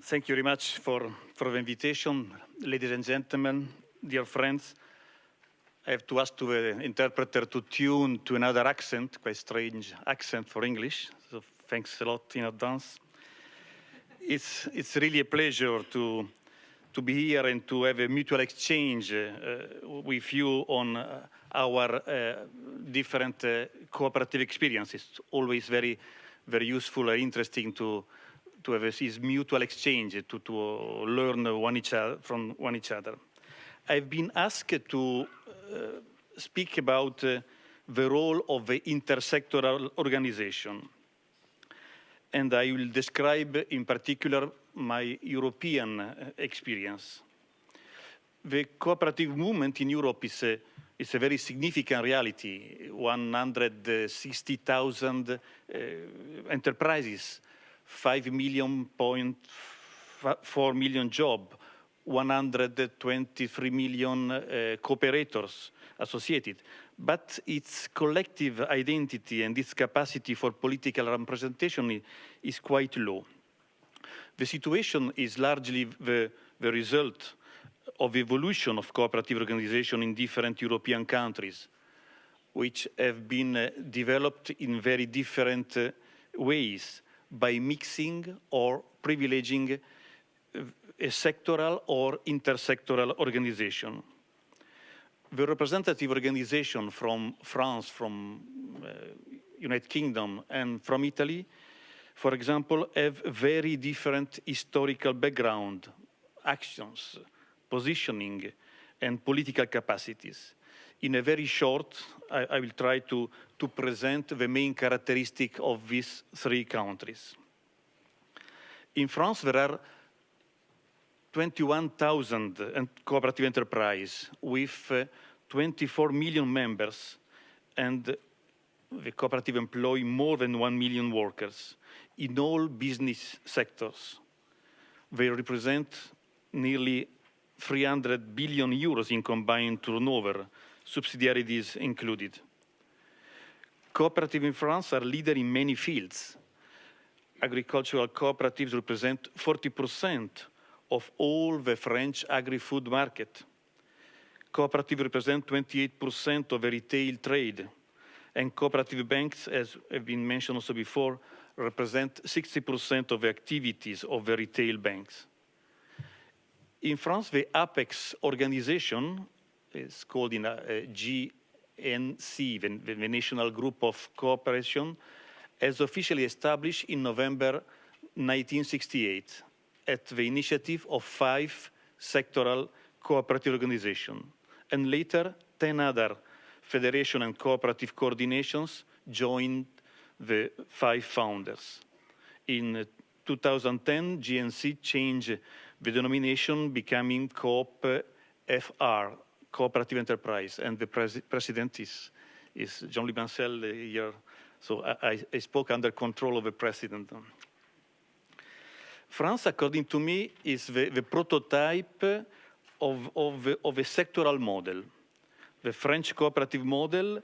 Thank you very much for the invitation, ladies and gentlemen, dear friends. I have to ask to the interpreter to tune to another accent, quite strange accent for English, so thanks a lot in advance. It's really a pleasure to be here and to have a mutual exchange with you on our different cooperative experiences. It's always very, very useful and interesting to have this mutual exchange, to learn from one each other. I've been asked to speak about the role of the intersectoral organization. And I will describe in particular my European experience. The cooperative movement in Europe is a very significant reality. 160,000 enterprises, 5.4 million jobs, 123 million cooperators associated. But its collective identity and its capacity for political representation is quite low. The situation is largely the result of the evolution of cooperative organization in different European countries, which have been developed in very different ways by mixing or privileging a sectoral or intersectoral organization. The representative organization from France, from United Kingdom, and from Italy, for example, have very different historical background, actions, positioning, and political capacities. In a very short, I will try to present the main characteristic of these three countries. In France, there are 21,000 cooperative enterprises with 24 million members, and the cooperative employ more than 1 million workers in all business sectors. They represent nearly 300 billion euros in combined turnover, subsidiaries included. Cooperatives in France are leaders in many fields. Agricultural cooperatives represent 40% of all the French agri-food market. Cooperatives represent 28% of the retail trade, and cooperative banks, as have been mentioned also before, represent 60% of the activities of the retail banks. In France, the Apex organization is called in GNC, the National Group of Cooperation, as officially established in November 1968 at the initiative of 5 sectoral cooperative organizations, and later 10 other federation and cooperative coordinations joined the 5 founders. In 2010, GNC changed the denomination, becoming Coop FR, Cooperative Enterprise, and the president is Jean-Louis Bancel here. So I spoke under control of the president. France, according to me, is the prototype of a sectoral model. The French cooperative model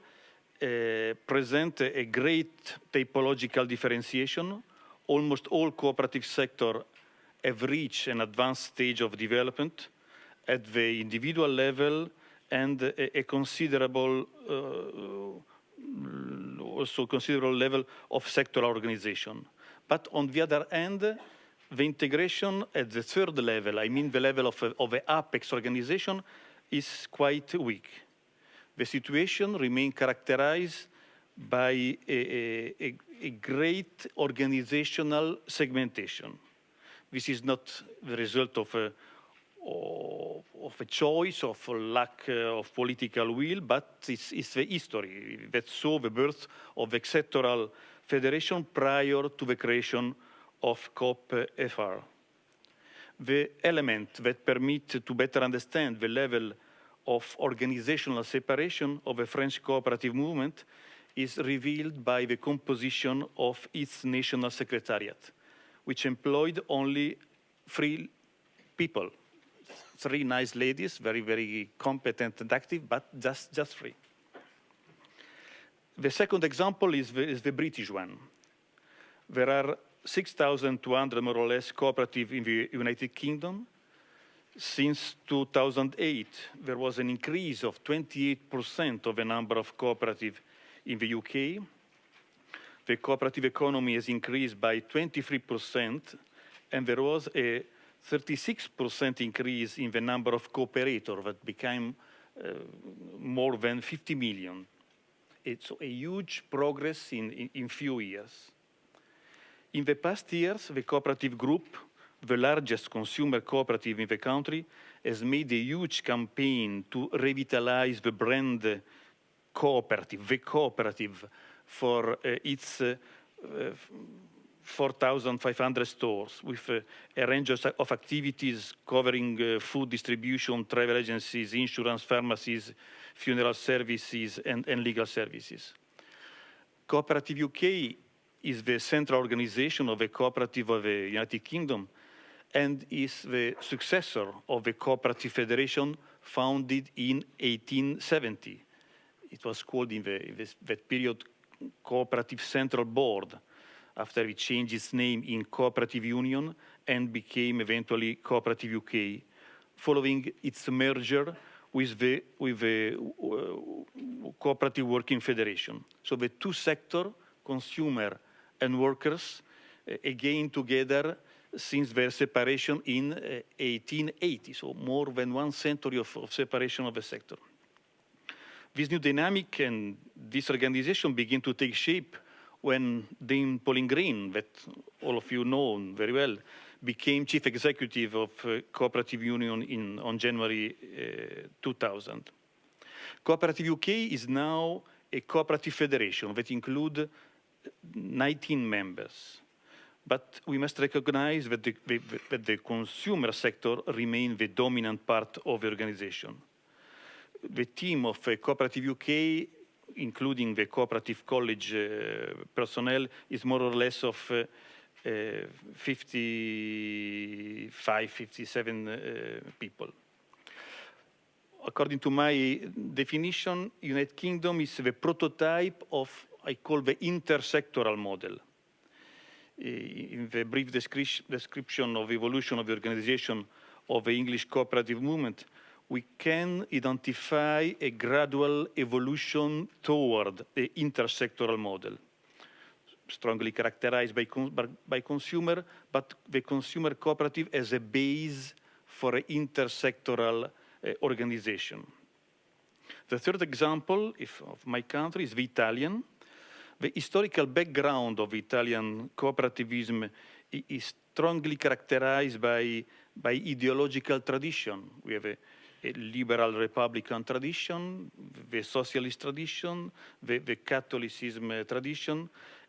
presents a great typological differentiation. Almost all cooperative sectors have reached an advanced stage of development at the individual level and a considerable level of sectoral organization. But on the other hand, the integration at the third level, I mean the level of the Apex organization, is quite weak. The situation remains characterized by a great organizational segmentation. This is not the result of a choice, of a lack of political will, but it's the history that saw the birth of the sectoral federation prior to the creation of COP FR. The element that permits to better understand the level of organizational separation of the French cooperative movement is revealed by the composition of its national secretariat, which employed only 3 people. 3 nice ladies, very, very competent and active, but just 3. The second example is the British one. There are 6,200 more or less cooperative in the United Kingdom. Since 2008, there was an increase of 28% of the number of cooperative in the UK. The cooperative economy has increased by 23%, and there was a 36% increase in the number of cooperators that became more than 50 million. It's a huge progress in few years. In the past years, the cooperative group, the largest consumer cooperative in the country, has made a huge campaign to revitalize the brand cooperative, the cooperative, for its 4,500 stores with a range of activities covering food distribution, travel agencies, insurance, pharmacies, funeral services, and legal services. Cooperative UK is the central organization of the cooperative of the United Kingdom and is the successor of the Cooperative Federation founded in 1870. It was called in that period Cooperative Central Board, after it changed its name in Cooperative Union and became eventually Cooperative UK, following its merger with the Cooperative Working Federation. So the two sectors, consumer and workers, again together since their separation in 1880, so more than 1 century of separation of the sector. This new dynamic and this organization begin to take shape when Dame Pauline Green, that all of you know very well, became chief executive of Cooperative Union on January 2000. Cooperative UK is now a cooperative federation that includes 19 members. But we must recognize that the consumer sector remains the dominant part of the organization. The team of Cooperative UK, including the Cooperative College personnel, is more or less of 55, 57 people. According to my definition, United Kingdom is the prototype of, I call, the intersectoral model. In the brief description of evolution of the organization of the English cooperative movement, we can identify a gradual evolution toward the intersectoral model, strongly characterized by consumer, but the consumer cooperative as a base for an intersectoral organization. The third example of my country is the Italian. The historical background of Italian cooperativism is strongly characterized by ideological tradition. We have a liberal Republican tradition, the socialist tradition, the Catholicism tradition,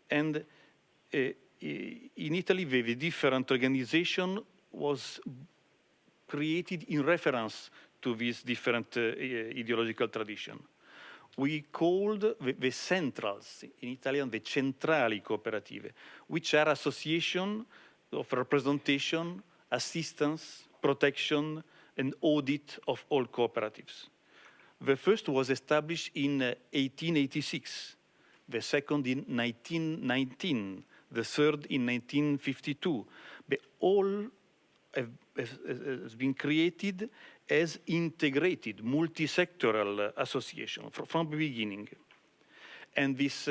and in Italy, the different organization was created in reference to this different ideological tradition. We called the centrals, in Italian, the centrali cooperative, which are association of representation, assistance, protection, and audit of all cooperatives. The first was established in 1886, the second in 1919, the third in 1952. They all has been created as integrated, multi-sectoral association from the beginning. And these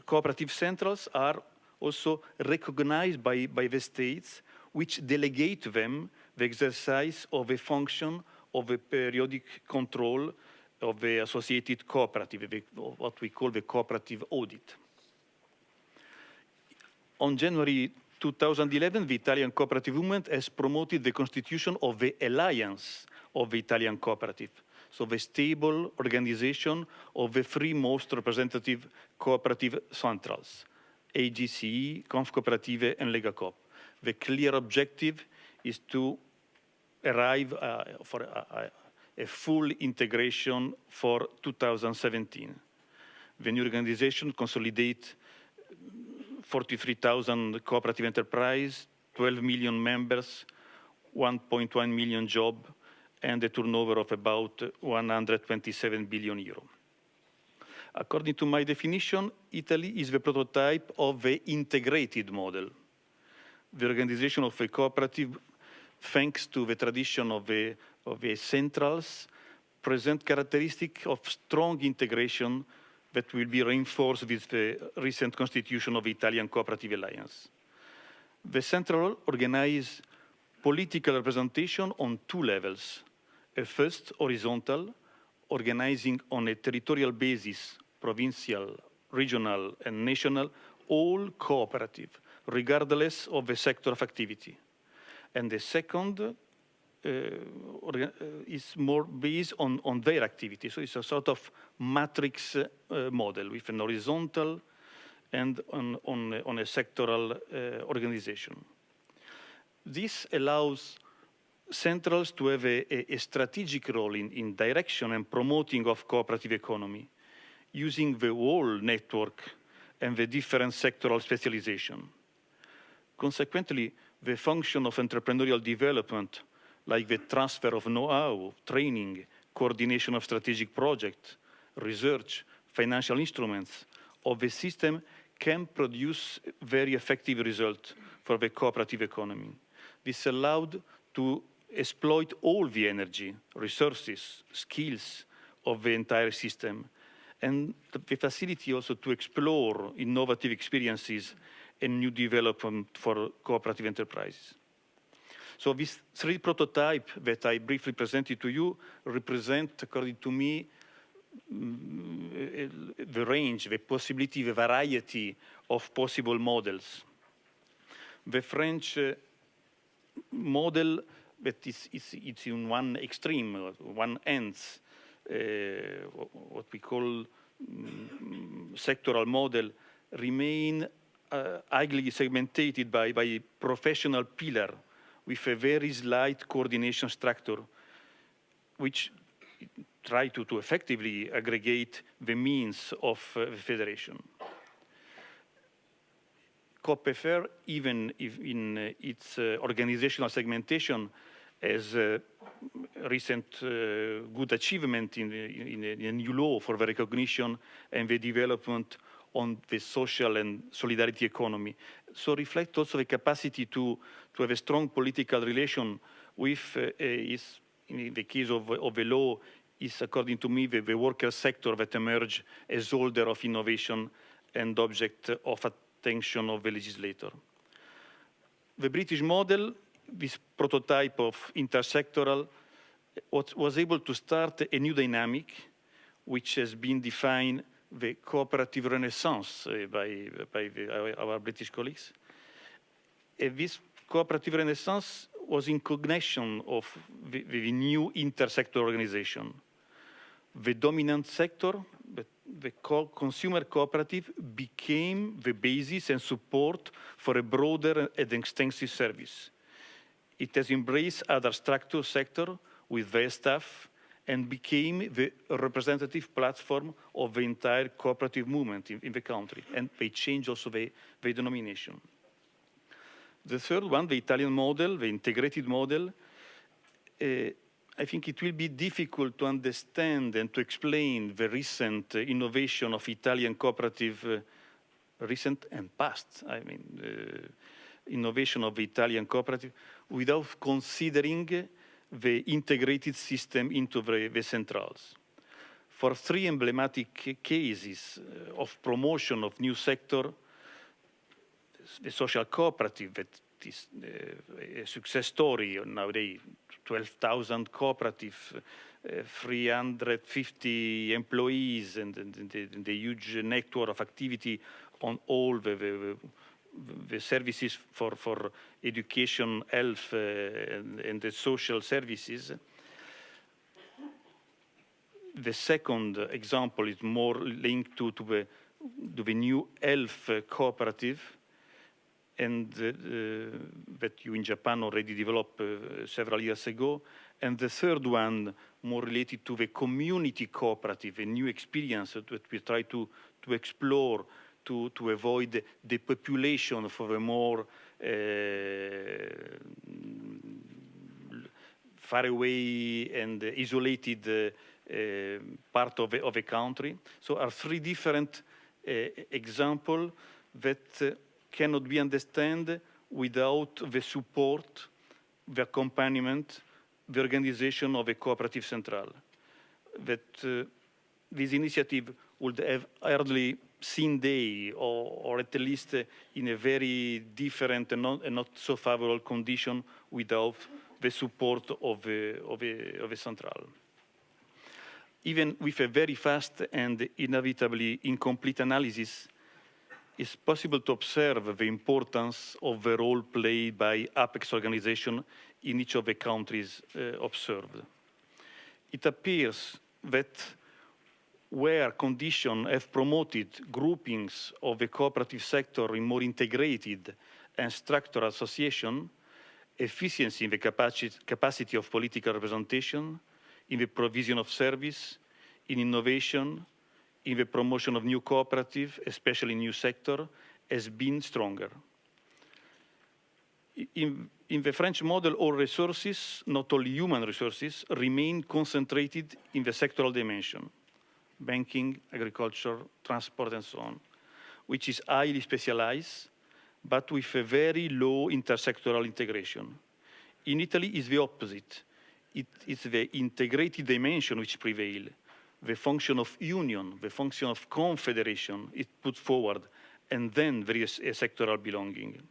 cooperative centrals are also recognized by the states, which delegate them the exercise of a function of a periodic control of the associated cooperative, what we call the cooperative audit. On January 2011, the Italian cooperative movement has promoted the constitution of the Alliance of the Italian Cooperative, so the stable organization of the three most representative cooperative centrals, AGCE, Confcooperative, and Legacoop. The clear objective is to arrive for a full integration for 2017. The new organization consolidates 43,000 cooperative enterprise, 12 million members, 1.1 million jobs, and a turnover of about 127 billion euro. According to my definition, Italy is the prototype of the integrated model. The organization of a cooperative, thanks to the tradition of the centrals, present characteristic of strong integration that will be reinforced with the recent constitution of the Italian Cooperative Alliance. The central organize political representation on two levels. A first, horizontal, organizing on a territorial basis, provincial, regional, and national, all cooperative, regardless of the sector of activity. And the second is more based on their activity. So it's a sort of matrix model with an horizontal and on a sectoral organization. This allows centrals to have a strategic role in direction and promoting of cooperative economy, using the whole network and the different sectoral specialization. Consequently, the function of entrepreneurial development, like the transfer of know-how, training, coordination of strategic projects, research, financial instruments of the system can produce very effective results for the cooperative economy. This allowed to exploit all the energy, resources, skills of the entire system, and the facility also to explore innovative experiences and new development for cooperative enterprises. So these three prototypes that I briefly presented to you represent, according to me, the range, the possibility, the variety of possible models. The French model that it's in one extreme, one end, what we call sectoral model, remain highly segmented by professional pillar with a very slight coordination structure, which try to effectively aggregate the means of the federation. COPFR, even if in its organizational segmentation, has recent good achievement in a new law for the recognition and the development on the social and solidarity economy. So reflect also the capacity to have a strong political relation with, in the case of the law, is, according to me, the worker sector that emerged as holder of innovation and object of attention of the legislator. The British model, this prototype of intersectoral, was able to start a new dynamic, which has been defined the cooperative renaissance by our British colleagues. This cooperative renaissance was in cognition of the new intersector organization. The dominant sector, the consumer cooperative, became the basis and support for a broader and extensive service. It has embraced other structural sectors with their staff and became the representative platform of the entire cooperative movement in the country. And they changed also the denomination. The third one, the Italian model, the integrated model, I think it will be difficult to understand and to explain the recent innovation of Italian cooperative, recent and past, I mean, innovation of the Italian cooperative, without considering the integrated system into the centrals. For three emblematic cases of promotion of new sector, the social cooperative, that is a success story nowadays, 12,000 cooperative, 350 employees, and the huge network of activity on all the services for education, health, and the social services. The second example is more linked to the new health cooperative, and that you in Japan already developed several years ago. And the third one, more related to the community cooperative, a new experience that we try to explore to avoid the population for a more far away and isolated part of a country. So are three different examples that cannot be understood without the support, the accompaniment, the organization of a cooperative central. That this initiative would have hardly seen day, or at least in a very different and not so favorable condition without the support of a central. Even with a very fast and inevitably incomplete analysis, it's possible to observe the importance of the role played by apex organization in each of the countries observed. It appears that where conditions have promoted groupings of the cooperative sector in more integrated and structured association, efficiency in the capacity of political representation, in the provision of service, in innovation, in the promotion of new cooperative, especially in new sector, has been stronger. In the French model, all resources, not only human resources, remain concentrated in the sectoral dimension, banking, agriculture, transport, and so on, which is highly specialized, but with a very low intersectoral integration. In Italy, it's the opposite. It's the integrated dimension which prevails. The function of union, the function of confederation is put forward, and then there is a sectoral belonging.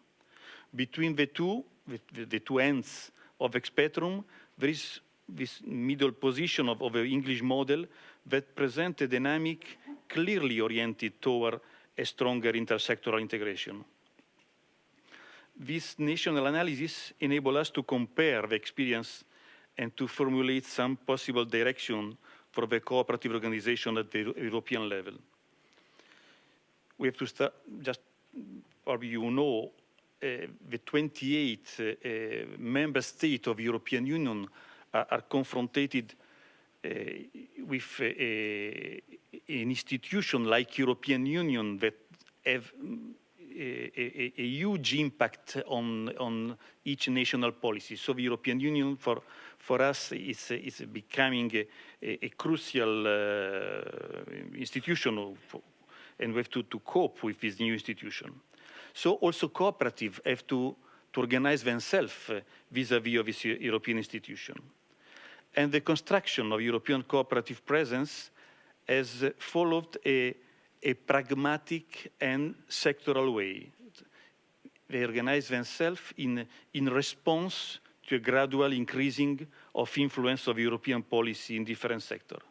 Between the two ends of the spectrum, there is this middle position of the English model that presents a dynamic clearly oriented toward a stronger intersectoral integration. This national analysis enables us to compare the experience and to formulate some possible direction for the cooperative organization at the European level. We have to start, just probably you know, the 28 member states of the European Union are confronted with an institution like European Union that have a huge impact on each national policy. So the European Union, for us, is becoming a crucial institution, and we have to cope with this new institution. So also cooperatives have to organize themselves vis-à-vis of this European institution. And the construction of European cooperative presence has followed a pragmatic and sectoral way. They organize themselves in response to a gradual increasing of influence of European policy in different sectors.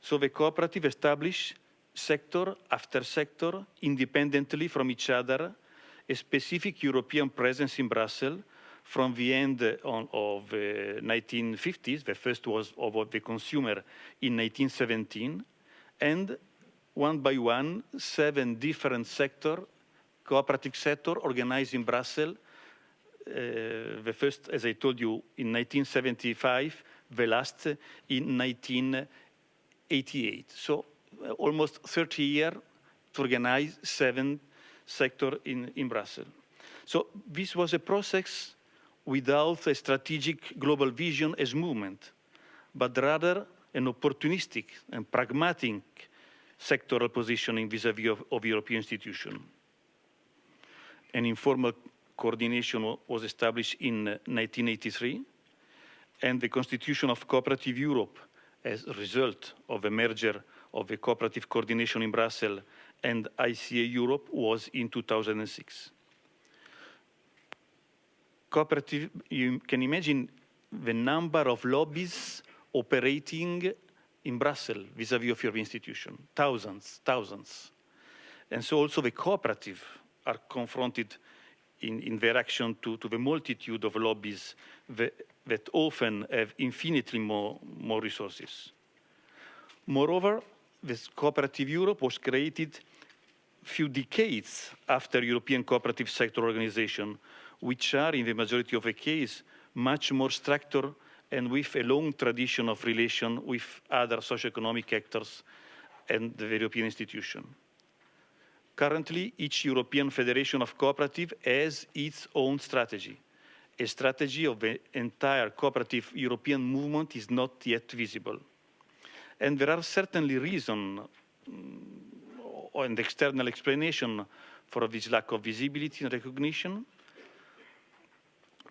So the cooperative established sector after sector, independently from each other, a specific European presence in Brussels from the end of the 1950s. The first was of the consumer in 1917, and one by one, 7 different sectors, cooperative sector organized in Brussels. The first, as I told you, in 1975, the last in 1988. So almost 30 years to organize 7 sectors in Brussels. So this was a process without a strategic global vision as movement, but rather an opportunistic and pragmatic sectoral positioning vis-à-vis of European institutions. An informal coordination was established in 1983, and the constitution of Cooperative Europe as a result of a merger of the cooperative coordination in Brussels and ICA Europe was in 2006. Cooperative, you can imagine the number of lobbies operating in Brussels vis-à-vis of your institution, thousands. And so also the cooperative are confronted in their action to the multitude of lobbies that often have infinitely more resources. Moreover, this Cooperative Europe was created few decades after European cooperative sector organization, which are, in the majority of the case, much more structured and with a long tradition of relation with other socioeconomic actors and the European institution. Currently, each European Federation of Cooperative has its own strategy. A strategy of the entire cooperative European movement is not yet visible. And there are certainly reasons or an external explanation for this lack of visibility and recognition.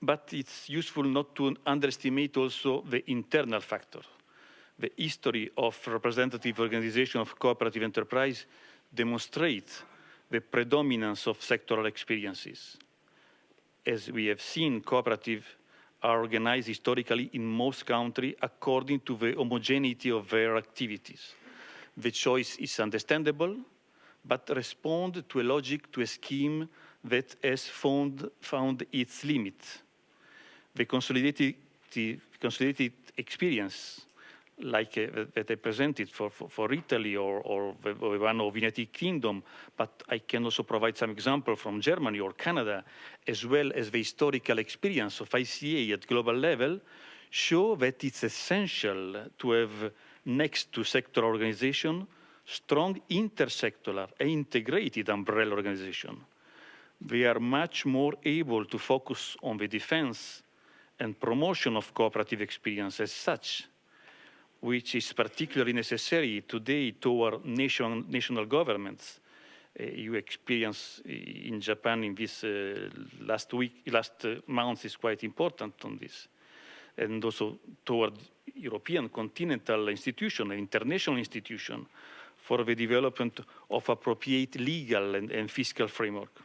But it's useful not to underestimate also the internal factor. The history of representative organization of cooperative enterprise demonstrates the predominance of sectoral experiences. As we have seen, cooperatives are organized historically in most countries according to the homogeneity of their activities. The choice is understandable, but responds to a logic, to a scheme that has found its limit. The consolidated experience, like that I presented for Italy or the one of United Kingdom, but I can also provide some example from Germany or Canada, as well as the historical experience of ICA at global level, show that it's essential to have, next to sector organization, strong intersectoral and integrated umbrella organization. We are much more able to focus on the defense and promotion of cooperative experience as such, which is particularly necessary today toward national governments. You experience in Japan in this last month is quite important on this. And also toward European continental institution and international institution for the development of appropriate legal and fiscal framework.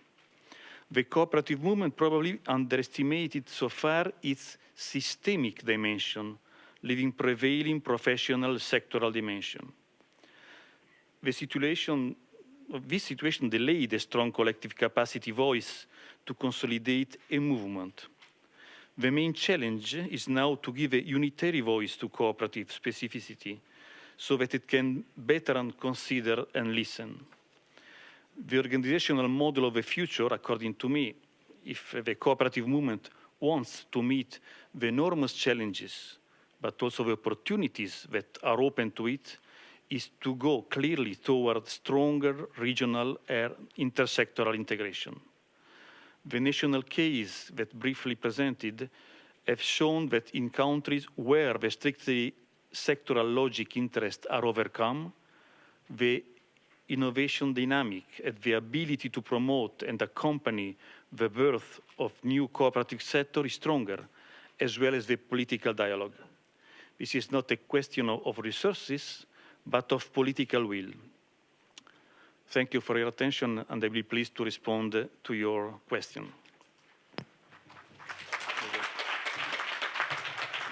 The cooperative movement probably underestimated so far its systemic dimension, leaving prevailing professional sectoral dimension. This situation delayed a strong collective capacity voice to consolidate a movement. The main challenge is now to give a unitary voice to cooperative specificity so that it can better consider and listen. The organizational model of the future, according to me, if the cooperative movement wants to meet the enormous challenges, but also the opportunities that are open to it, is to go clearly toward stronger regional and intersectoral integration. The national case that briefly presented have shown that in countries where the strictly sectoral logic interests are overcome, the innovation dynamic and the ability to promote and accompany the birth of new cooperative sector is stronger, as well as the political dialogue. This is not a question of resources, but of political will. Thank you for your attention, and I will be pleased to respond to your question.